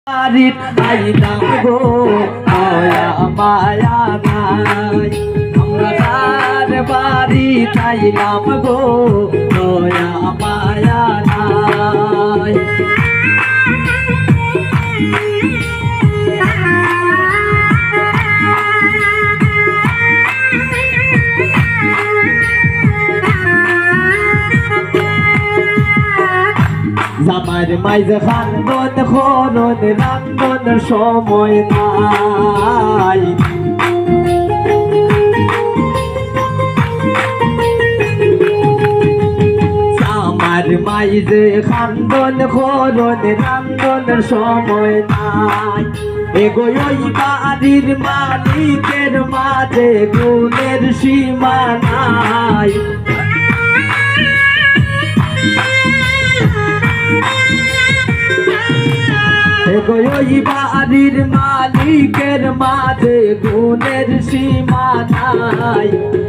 বাড়ির আইলাম গো দয়া মায়া নাই আমরা তার বাড়ি চাইলাম গো দয়া মায়া নাই জামার মাইজ খান্দন খনন রান্দন সময় নাই জামার মাইজ খান্দন খনন রান্দন সময় নাই এগোই বাড়ির মালিকের মাঝে গুণের সীমা নাই এগোই বাড়ির মালিকের মাঝে গুণের সীমা নাই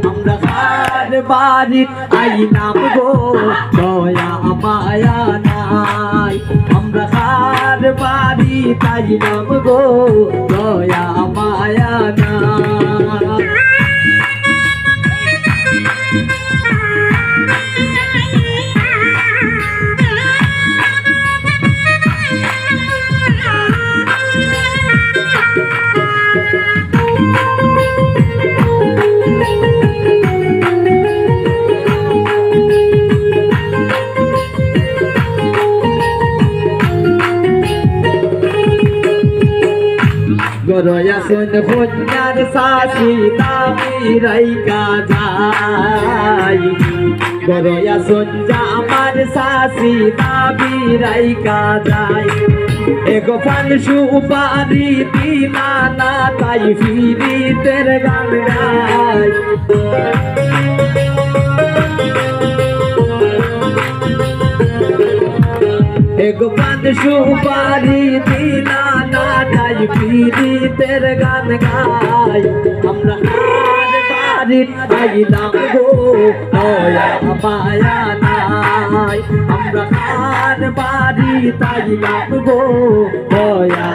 আমরা কার বাড়ির আইলাম গো দয়া মায়া নাই আমরা কার বাড়ি আইলাম গো দয়া মায়া নাই গরয়া শুন কন্যার শাশি দামি রাইকা যাই গরয়া শুন আমার শাশি দামি রাইকা যাই এগো পান সুপারি দিনা না তাই ফিরিতের গান গাই এগো পান সুপারি দিনা না তাই ফিরিতের গান গাই আমরা কার বাড়ির আইলাম গো দয়া মায়া নাই আমরা কার বাড়ি আইলাম গো দয়া